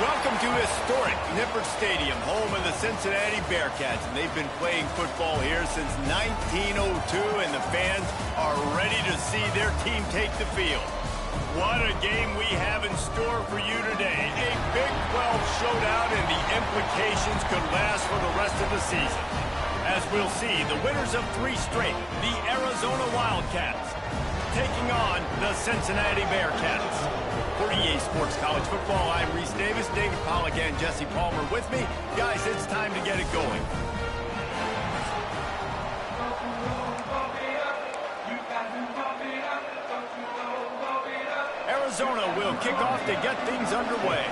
Welcome to historic Nippert Stadium, home of the Cincinnati Bearcats. And they've been playing football here since 1902, and the fans are ready to see their team take the field. What a game we have in store for you today. A Big 12 showdown, and the implications could last for the rest of the season. As we'll see, the winners of 3 straight, the Arizona Wildcats, taking on the Cincinnati Bearcats. For EA Sports College Football, I'm Reese Davis, David Pollack, and Jesse Palmer with me. Guys, it's time to get it going. Arizona will kick off to get things underway.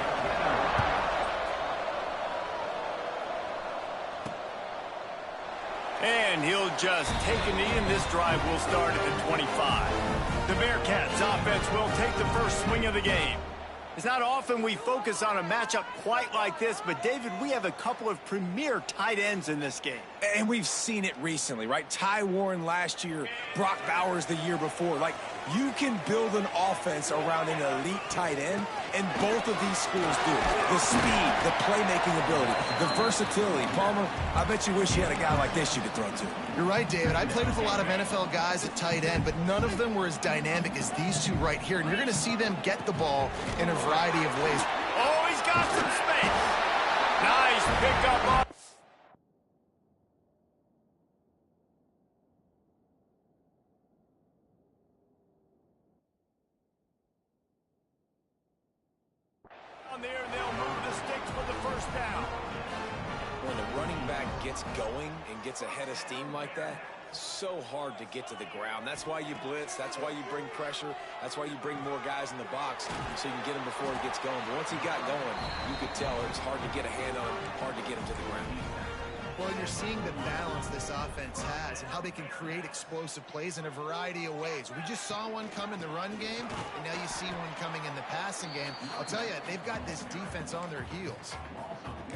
And he'll just take a knee, and this drive will start at the 25. The Bearcats offense will take the first swing of the game. It's not often we focus on a matchup quite like this, but David, we have a couple of premier tight ends in this game. And we've seen it recently, right? Ty Warren last year, Brock Bowers the year before. Like, you can build an offense around an elite tight end, and both of these schools do. The speed, the playmaking ability, the versatility. Palmer, I bet you wish you had a guy like this you could throw to. You're right, David. I played with a lot of NFL guys at tight end, but none of them were as dynamic as these two right here. And you're going to see them get the ball in a variety of ways. Oh, he's got some space. Nice pickup on. There, and they'll move the sticks for the first down. When the running back gets going and gets ahead of steam like that, so hard to get to the ground. That's why you blitz. That's why you bring pressure. That's why you bring more guys in the box so you can get him before he gets going. But once he got going, you could tell it was hard to get a hand on him, hard to get him to the ground. Well, you're seeing the balance this offense has and how they can create explosive plays in a variety of ways. We just saw one come in the run game, and now you see one coming in the passing game. I'll tell you, they've got this defense on their heels.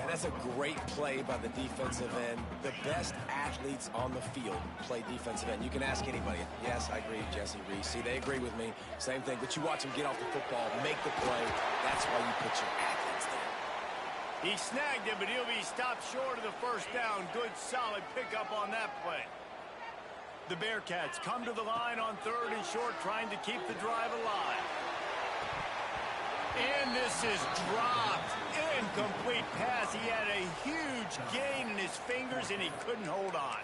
And that's a great play by the defensive end. The best athletes on the field play defensive end. You can ask anybody. Yes, I agree, Jesse Reese. See, they agree with me. Same thing. But you watch them get off the football, make the play. That's why you put your athletes there. He snagged him, but he'll be stopped short of the first down. Good, solid pickup on that play. The Bearcats come to the line on 3rd and short, trying to keep the drive alive. And this is dropped. Incomplete pass. He had a huge gain in his fingers, and he couldn't hold on.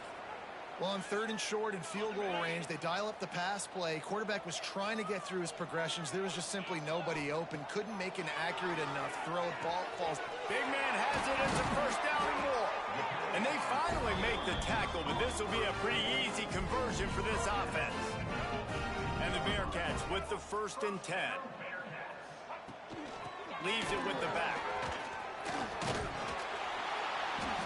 Well, on 3rd and short in field goal range, they dial up the pass play. Quarterback was trying to get through his progressions. There was just simply nobody open. Couldn't make an accurate enough throw. Ball falls. Big man has it. It's a first down and more. And they finally make the tackle, but this will be a pretty easy conversion for this offense. And the Bearcats with the 1st and 10. Leaves it with the back.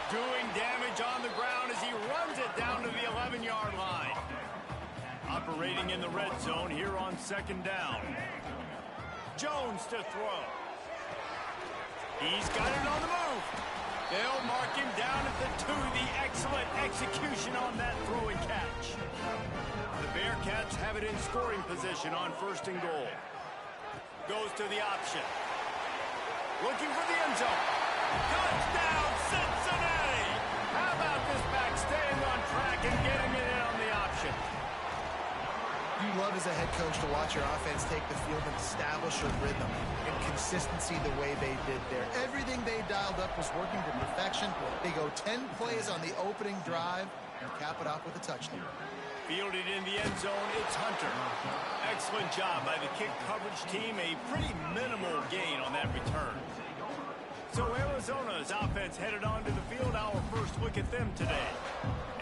Doing damage on the ground as he runs it down to the 11-yard line. Operating in the red zone here on 2nd down. Jones to throw. He's got it on the move. They'll mark him down at the 2. The excellent execution on that throw and catch. The Bearcats have it in scoring position on 1st and goal. Goes to the option. Looking for the end zone. Touchdown, Cincinnati! How about this back staying on track and getting it in on the option? You love as a head coach to watch your offense take the field and establish a rhythm and consistency the way they did there. Everything they dialed up was working to perfection. They go 10 plays on the opening drive and cap it off with a touchdown. Fielded in the end zone, it's Hunter. Excellent job by the kick coverage team. A pretty minimal gain on that return. So Arizona's offense headed onto the field. Our first look at them today.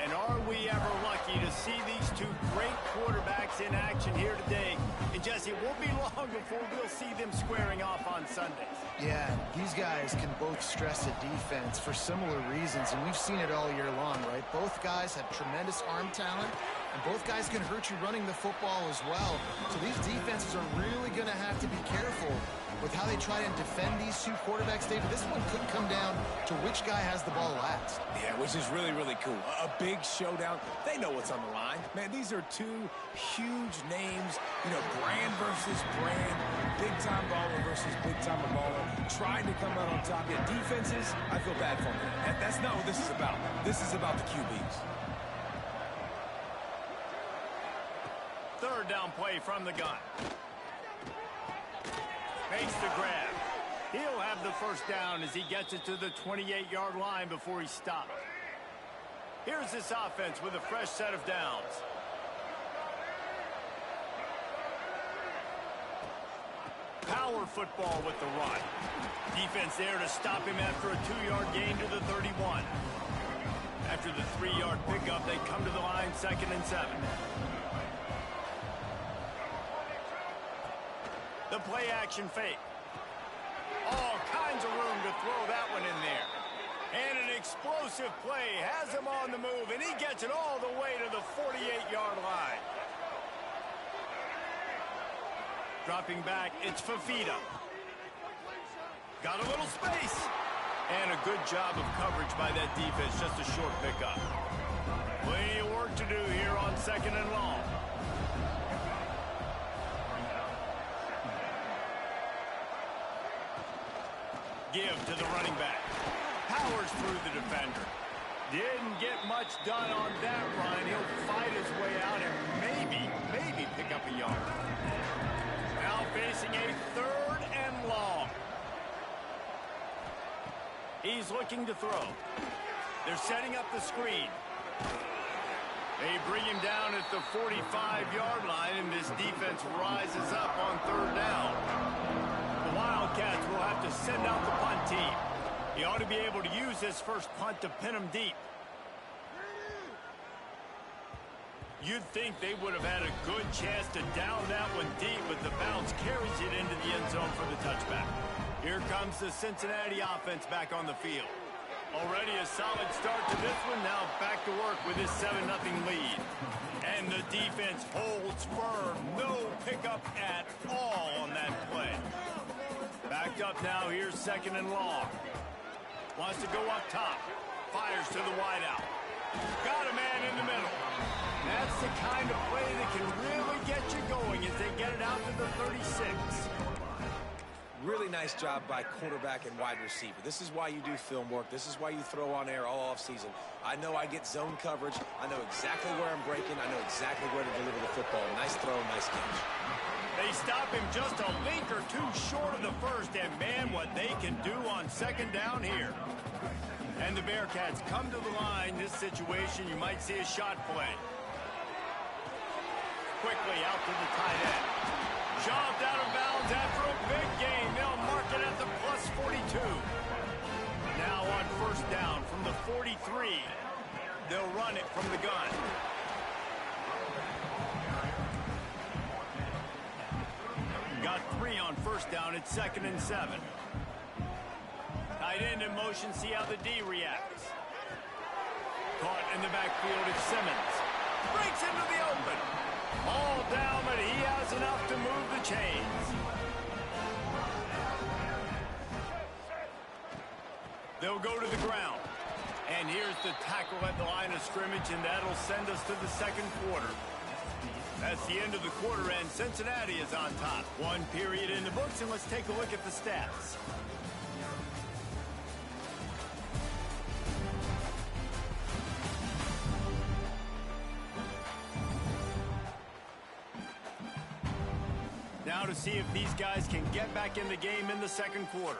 And are we ever lucky to see these two great quarterbacks in action here today? And Jesse, it won't be long before we'll see them squaring off on Sundays. Yeah, these guys can both stress the defense for similar reasons, and we've seen it all year long, right? Both guys have tremendous arm talent, and both guys can hurt you running the football as well. So these defenses are really going to have to be careful with how they try and defend these two quarterbacks, David, this one could come down to which guy has the ball last. Yeah, which is really, really cool. A big showdown. They know what's on the line. Man, these are two huge names. You know, brand versus brand. Big-time baller versus big-time baller. Trying to come out on top. Yeah, defenses, I feel bad for them. That's not what this is about. This is about the QBs. Third down play from the gun. Makes the grab. He'll have the first down as he gets it to the 28-yard line before he stopped. Here's this offense with a fresh set of downs. Power football with the run. Defense there to stop him after a 2-yard gain to the 31. After the 3-yard pickup, they come to the line 2nd and 7. The play-action fake. All kinds of room to throw that one in there. And an explosive play has him on the move, and he gets it all the way to the 48-yard line. Dropping back, it's Fafita. Got a little space. And a good job of coverage by that defense, just a short pickup. Plenty of work to do here on 2nd and long. Give to the running back. Powers through the defender. Didn't get much done on that run. He'll fight his way out and maybe pick up a yard. Now facing a 3rd and long. He's looking to throw. They're setting up the screen. They bring him down at the 45-yard line, and this defense rises up on 3rd down. The Wildcats will have to send out the punt team. He ought to be able to use this first punt to pin him deep. You'd think they would have had a good chance to down that one deep, but the bounce carries it into the end zone for the touchback. Here comes the Cincinnati offense back on the field. Already a solid start to this one. Now back to work with this 7-0 lead. And the defense holds firm. No pickup at all on that play. Backed up now. Here's 2nd and long. Wants to go up top. Fires to the wideout. Got a man in the middle. That's the kind of play that can really get you going as they get it out to the 36. Really nice job by quarterback and wide receiver. This is why you do film work. This is why you throw on air all offseason. I know I get zone coverage. I know exactly where I'm breaking. I know exactly where to deliver the football. Nice throw, nice catch. They stop him just a link or two short of the first, and man, what they can do on 2nd down here. And the Bearcats come to the line. This situation, you might see a shot play. Quickly out to the tight end. Shoved out of bounds after a big gain. They'll mark it at the plus 42. Now on 1st down from the 43. They'll run it from the gun. Got 3 on 1st down. It's 2nd and 7. Tight end in motion. See how the D reacts. Caught in the backfield. It's Simmons. Breaks into the open. All down, but he has enough to move the chains. They'll go to the ground. And here's the tackle at the line of scrimmage, and that'll send us to the 2nd quarter. That's the end of the quarter, and Cincinnati is on top. 1 period in the books, and let's take a look at the stats. Now to see if these guys can get back in the game in the 2nd quarter.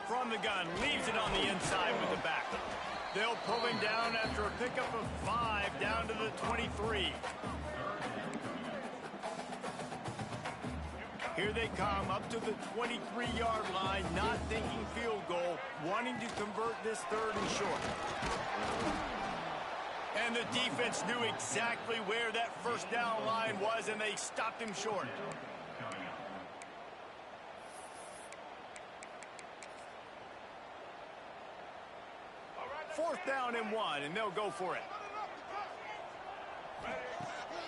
From the gun, leaves it on the inside with the back. They'll pull him down after a pickup of 5 down to the 23. Here they come up to the 23-yard line, not thinking field goal, wanting to convert this 3rd and short. And the defense knew exactly where that 1st down line was, and they stopped him short. 4th down and and 1, and they'll go for it.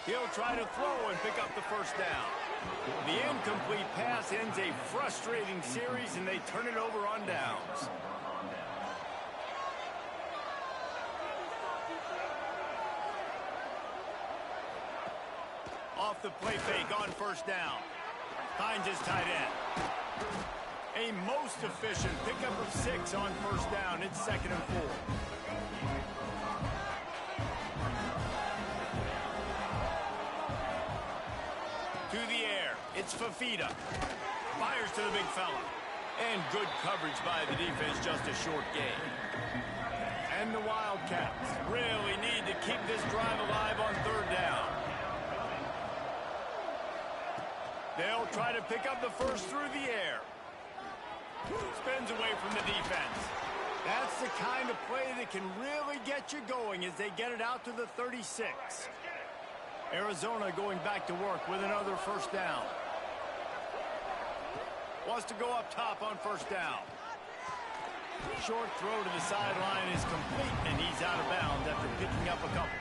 He'll try to throw and pick up the first down. The incomplete pass ends a frustrating series, and they turn it over on downs. Off the play fake on first down. Finds his tight end. A most efficient pickup of 6 on first down. It's 2nd and 4. To the air. It's Fafita. Fires to the big fella. And good coverage by the defense, just a short gain. And the Wildcats really need to keep this drive alive on 3rd down. They'll try to pick up the first through the air. Spins away from the defense. That's the kind of play that can really get you going as they get it out to the 36. Arizona going back to work with another first down. Wants to go up top on first down. Short throw to the sideline is complete, and he's out of bounds after picking up a couple.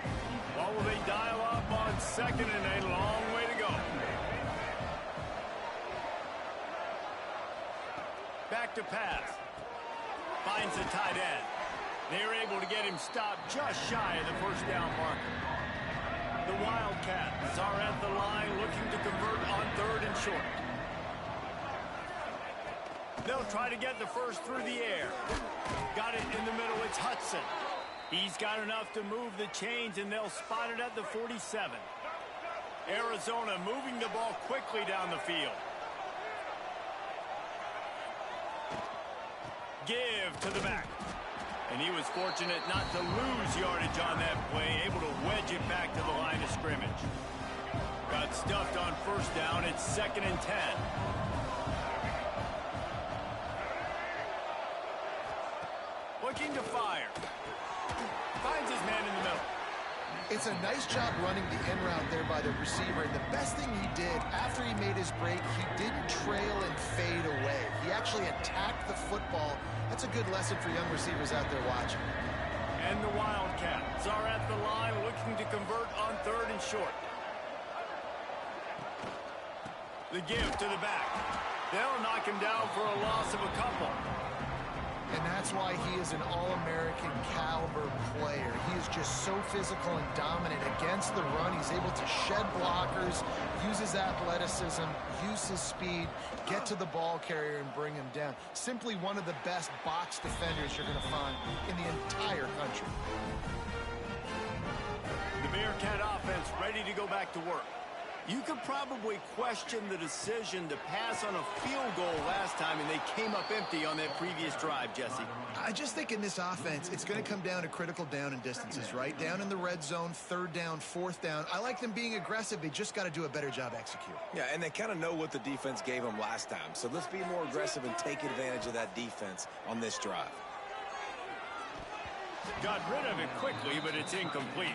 What will they dial up on 2nd and a long way to go? Back to pass. Finds the tight end. They're able to get him stopped just shy of the first down marker. The Wildcats are at the line looking to convert on 3rd and short. They'll try to get the first through the air. Got it in the middle. It's Hudson. He's got enough to move the chains, and they'll spot it at the 47. Arizona moving the ball quickly down the field. Give to the back. And he was fortunate not to lose yardage on that play, able to wedge it back to the line of scrimmage. Got stuffed on first down. It's 2nd and 10. Looking to fire. Finds his man in the middle. It's a nice job running the in route there by the receiver. And the best thing he did after he made his break, he didn't trail and fade away. He actually attacked the football. That's a good lesson for young receivers out there watching. And the Wildcats are at the line looking to convert on 3rd and short. The give to the back. They'll knock him down for a loss of a couple. And that's why he is an All-American caliber player. He is just so physical and dominant against the run. He's able to shed blockers, use his athleticism, use his speed, get to the ball carrier and bring him down. Simply one of the best box defenders you're going to find in the entire country. The Bearcat offense ready to go back to work. You could probably question the decision to pass on a field goal last time, and they came up empty on that previous drive, Jesse. I just think in this offense, it's going to come down to critical down and distances, right? Down in the red zone, 3rd down, 4th down. I like them being aggressive. They just got to do a better job executing. Yeah, and they kind of know what the defense gave them last time. So let's be more aggressive and take advantage of that defense on this drive. Got rid of it quickly, but it's incomplete.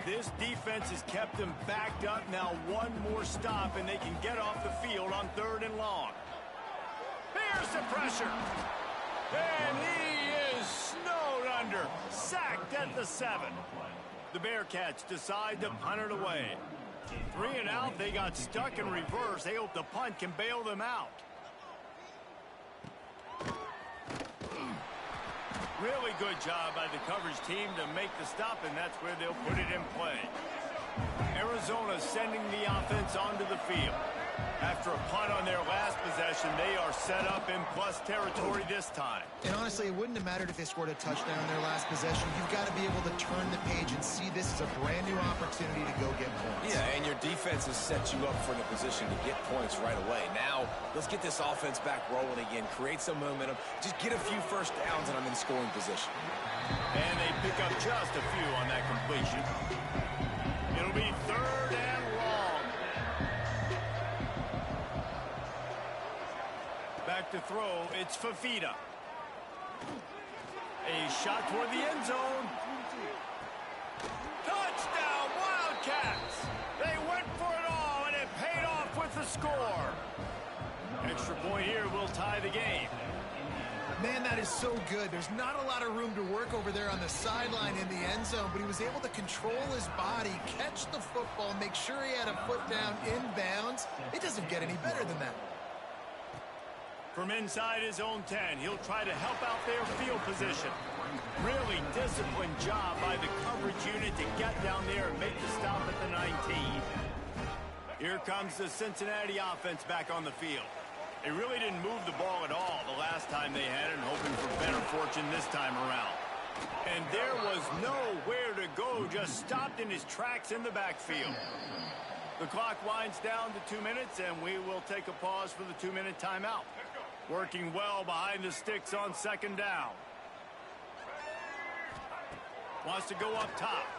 This defense has kept them backed up. Now one more stop, and they can get off the field on 3rd and long. Here's the pressure. And he is snowed under. Sacked at the 7. The Bearcats decide to punt it away. 3 and out. They got stuck in reverse. They hope the punt can bail them out. Really good job by the coverage team to make the stop, and that's where they'll put it in play. Arizona sending the offense onto the field. After a punt on their last possession, they are set up in plus territory this time. And honestly, it wouldn't have mattered if they scored a touchdown in their last possession. You've got to be able to turn the page and see this as a brand new opportunity to go get points. Yeah, and your defense has set you up for the position to get points right away. Now, let's get this offense back rolling again, create some momentum, just get a few first downs, and I'm in scoring position. And they pick up just a few on that completion. It'll be 3rd and long. Back to throw, it's Fafita. A shot toward the end zone. Touchdown, Wildcats! They went for it all, and it paid off with the score. And extra point here will tie the game. Man, that is so good. There's not a lot of room to work over there on the sideline in the end zone, but he was able to control his body, catch the football, make sure he had a foot down inbounds. It doesn't get any better than that. From inside his own 10, he'll try to help out their field position. Really disciplined job by the coverage unit to get down there and make the stop at the 19. Here comes the Cincinnati offense back on the field. They really didn't move the ball at all the last time they had it, hoping for better fortune this time around. And there was nowhere to go, just stopped in his tracks in the backfield. The clock winds down to 2 minutes, and we will take a pause for the 2-minute timeout. Working well behind the sticks on second down. Wants to go up top.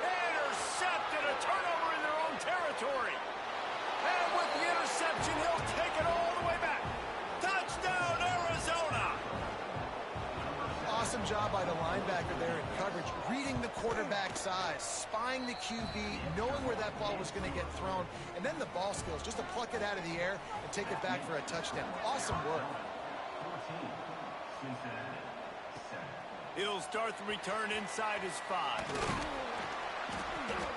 Intercepted, a turnover in their own territory. And with the interception, he'll take it all the way back. Touchdown, Arizona! Awesome job by the linebacker there in coverage, reading the quarterback size, spying the QB, knowing where that ball was going to get thrown, and then the ball skills, just to pluck it out of the air and take it back for a touchdown. Awesome work. He'll start the return inside his 5.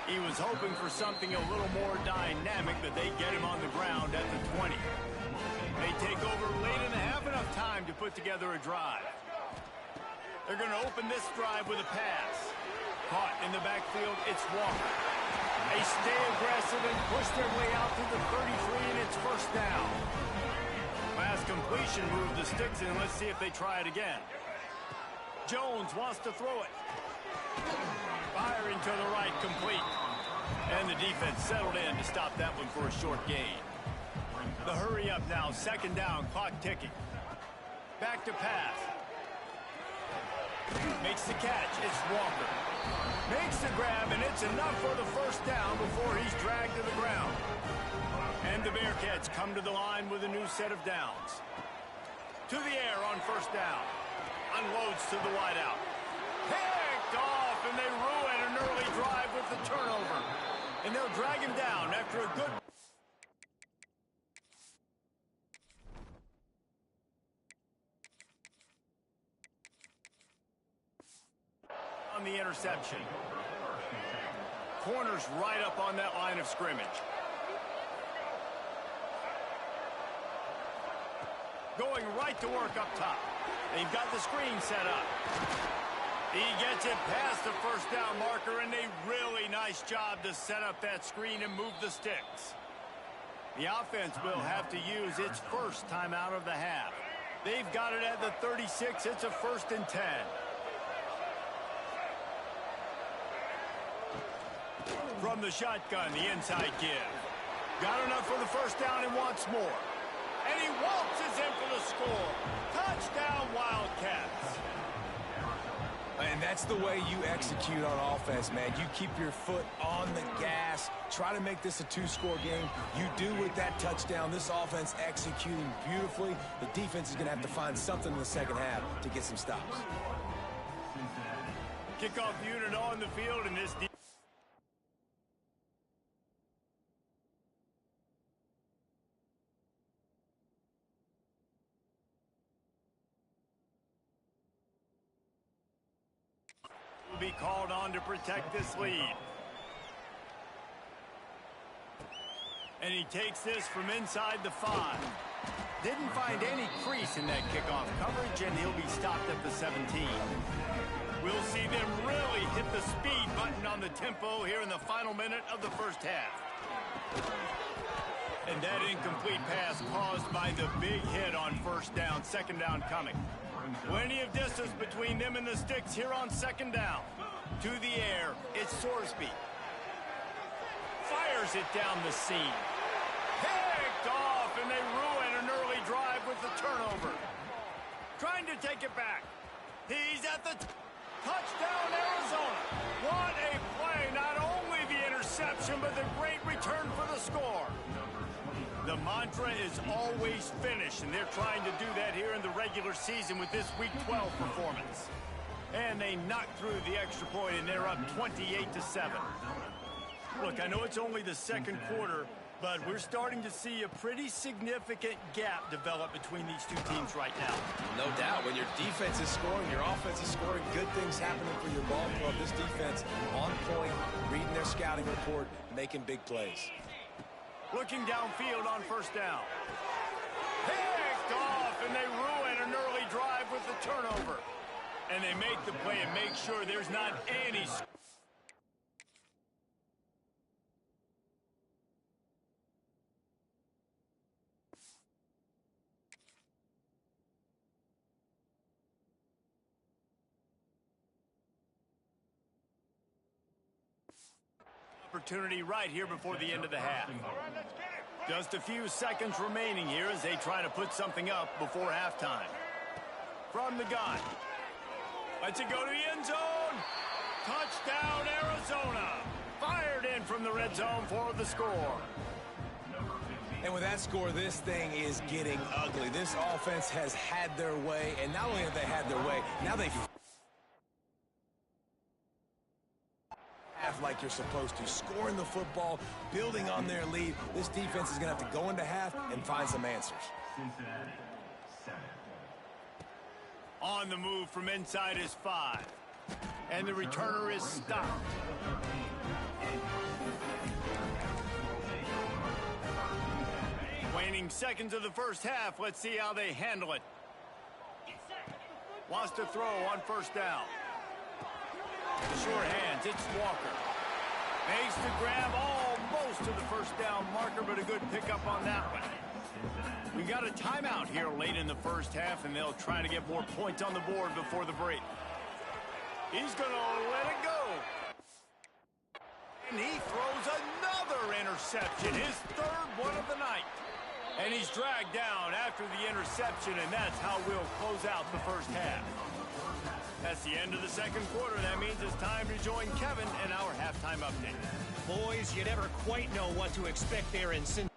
He was hoping for something a little more dynamic, but they get him on the ground at the 20. They take over late in the half, enough time to put together a drive. They're going to open this drive with a pass. Caught in the backfield, it's Walker. They stay aggressive and push their way out to the 33, and it's first down. Last completion moved the sticks in. Let's see if they try it again. Jones wants to throw it. Firing to the right, complete. And the defense settled in to stop that one for a short gain. The hurry up now, second down, clock ticking. Back to pass. Makes the catch, it's Walker. Makes the grab, and it's enough for the first down before he's dragged to the ground. And the Bearcats come to the line with a new set of downs. To the air on first down. Unloads to the wideout. Picked off, and they ruin an early drive with the turnover. And they'll drag him down after a good... on the interception. Corner's right up on that line of scrimmage. Going right to work up top. They've got the screen set up. He gets it past the first down marker, and a really nice job to set up that screen and move the sticks. The offense will have to use its first timeout of the half. They've got it at the 36. It's a 1st and 10. From the shotgun, the inside give. Got enough for the first down and wants more. And he waltzes in for the score. Touchdown, Wildcats. And that's the way you execute on offense, man. You keep your foot on the gas. Try to make this a 2-score game. You do with that touchdown. This offense executing beautifully. The defense is going to have to find something in the second half to get some stops. Kickoff unit on the field, and this will be called on to protect this lead. And he takes this from inside the 5. Didn't find any crease in that kickoff coverage, and he'll be stopped at the 17. We'll see them really hit the speed button on the tempo here in the final minute of the first half. And that incomplete pass caused by the big hit on first down, second down coming. Plenty of distance between them and the sticks here on second down. To the air, it's Sorsby. Fires it down the seam. Picked off, and they ruin an early drive with the turnover. Trying to take it back. He's at the touchdown, Arizona. What a play. Not only the interception, but the great return for the score. The mantra is always finish, and they're trying to do that here in the regular season with this Week 12 performance. And they knock through the extra point, and they're up 28-7. Look, I know it's only the second quarter, But we're starting to see a pretty significant gap develop between these two teams right now. No doubt. When your defense is scoring, your offense is scoring, good things happening for your ball club. This defense on point, reading their scouting report, making big plays. Looking downfield on first down. Picked off, and they ruin an early drive with the turnover. And they make the play and make sure there's not any opportunity right here before the end of the half. Just a few seconds remaining here as they try to put something up before halftime. From the gun. Lets it go to the end zone. Touchdown, Arizona. Fired in from the red zone for the score. And with that score, this thing is getting ugly. This offense has had their way, and not only have they had their way, now they like you're supposed to, scoring the football, building on their lead. This defense is going to have to go into half and find some answers. Cincinnati, 7. On the move from inside is 5. And the returner is stopped. Waning seconds of the first half. Let's see how they handle it. Wants to throw on first down. Short hands, it's Walker. Makes the grab almost to the first down marker, but a good pickup on that one. We got a timeout here late in the first half, and they'll try to get more points on the board before the break. He's going to let it go. And he throws another interception, his third one of the night. And he's dragged down after the interception, and that's how we'll close out the first half. That's the end of the second quarter. That means it's time to join Kevin in our halftime update. Boys, you never quite know what to expect there in Cincinnati.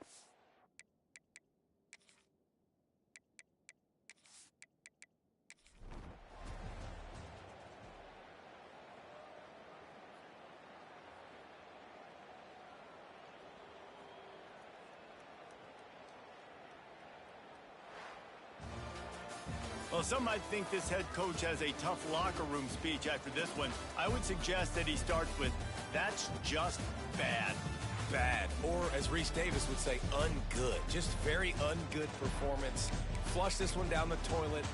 Well, some might think this head coach has a tough locker room speech after this one. I would suggest that he starts with, "That's just bad." Bad, or as Reese Davis would say, ungood. Just very ungood performance. Flush this one down the toilet.